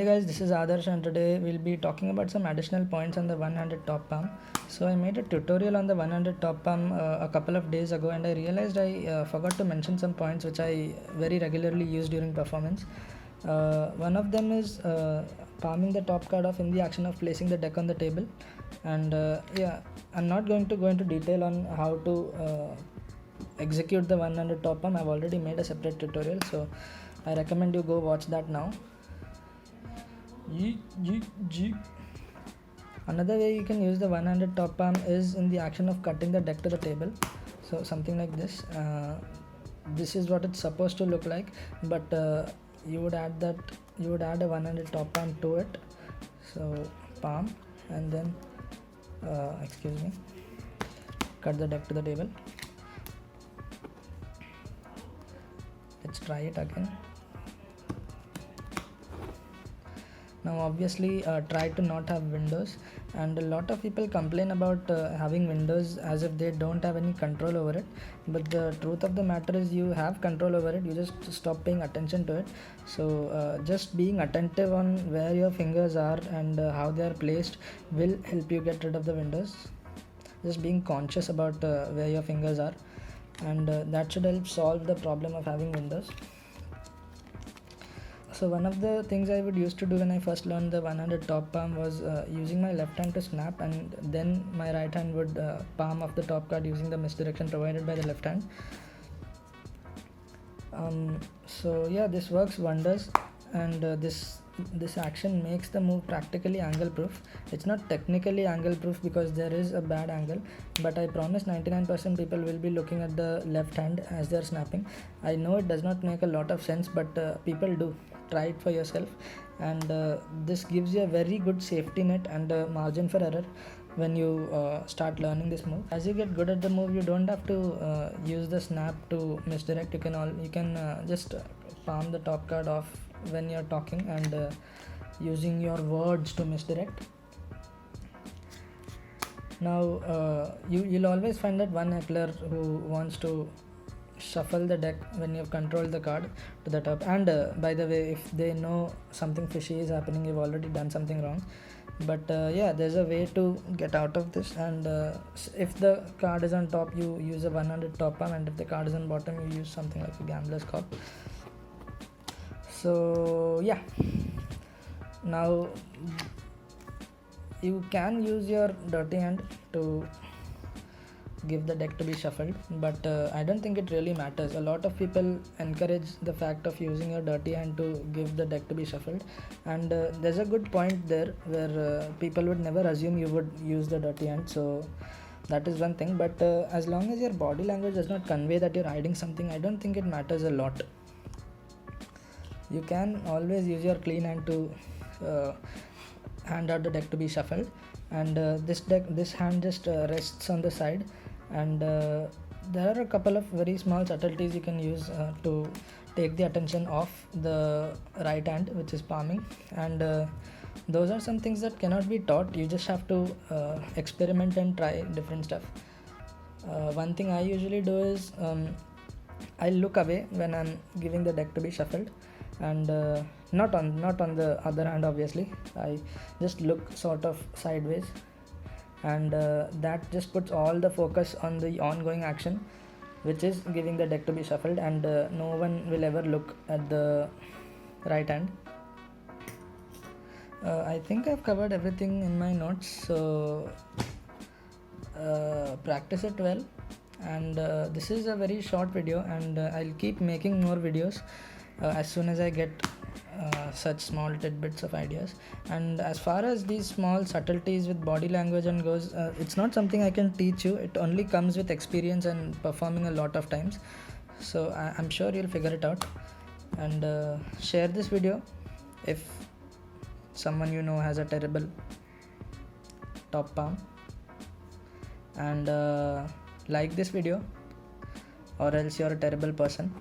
Hey guys, this is Adarsh and today we'll be talking about some additional points on the one-handed top palm. So I made a tutorial on the one-handed top palm a couple of days ago, and I realized I forgot to mention some points which I very regularly use during performance. One of them is palming the top card off in the action of placing the deck on the table. And I'm not going to go into detail on how to execute the one-handed top palm. I've already made a separate tutorial, so I recommend you go watch that now. Another way you can use the one-handed top palm is in the action of cutting the deck to the table. So something like this. This is what it's supposed to look like, but you would add a one-handed top palm to it. So palm, and then cut the deck to the table. Let's try it again. Now obviously try to not have windows, and a lot of people complain about having windows as if they don't have any control over it, but the truth of the matter is you have control over it. You just stop paying attention to it. So just being attentive on where your fingers are and how they are placed will help you get rid of the windows. Just being conscious about where your fingers are, and that should help solve the problem of having windows. So one of the things I would used to do when I first learned the one-handed top palm was using my left hand to snap, and then my right hand would palm off the top card using the misdirection provided by the left hand. So yeah, this works wonders, and this action makes the move practically angle proof. It's not technically angle proof because there is a bad angle, but I promise 99% people will be looking at the left hand as they're snapping. I know it does not make a lot of sense, but people do. Try it for yourself, and this gives you a very good safety net and a margin for error when you start learning this move. As you get good at the move, you don't have to use the snap to misdirect. You can just palm the top card off when you're talking and using your words to misdirect. Now you'll always find that one heckler who wants to shuffle the deck when you've controlled the card to the top, and by the way, if they know something fishy is happening, you've already done something wrong. But yeah, there's a way to get out of this, and if the card is on top, you use a one-handed top palm, and if the card is on bottom, you use something like a gambler's cop. So yeah, now you can use your dirty hand to give the deck to be shuffled, but I don't think it really matters. A lot of people encourage the fact of using your dirty hand to give the deck to be shuffled, and there's a good point there where people would never assume you would use the dirty hand. So that is one thing, but as long as your body language does not convey that you're hiding something, I don't think it matters a lot. You can always use your clean hand to hand out the deck to be shuffled, and this hand just rests on the side, and there are a couple of very small subtleties you can use to take the attention off the right hand, which is palming, and those are some things that cannot be taught. You just have to experiment and try different stuff. One thing I usually do is I look away when I'm giving the deck to be shuffled, and not on the other hand. Obviously, I just look sort of sideways, and that just puts all the focus on the ongoing action, which is giving the deck to be shuffled, and no one will ever look at the right hand. I think I've covered everything in my notes, so practice it well. And this is a very short video, and I'll keep making more videos as soon as I get such small tidbits of ideas. And as far as these small subtleties with body language and goes, it's not something I can teach you. It only comes with experience and performing a lot of times. So I'm sure you'll figure it out. And share this video if someone you know has a terrible top palm, and like this video, or else you're a terrible person.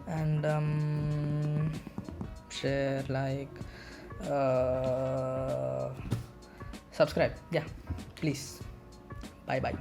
And share, like, subscribe, yeah, please. Bye bye.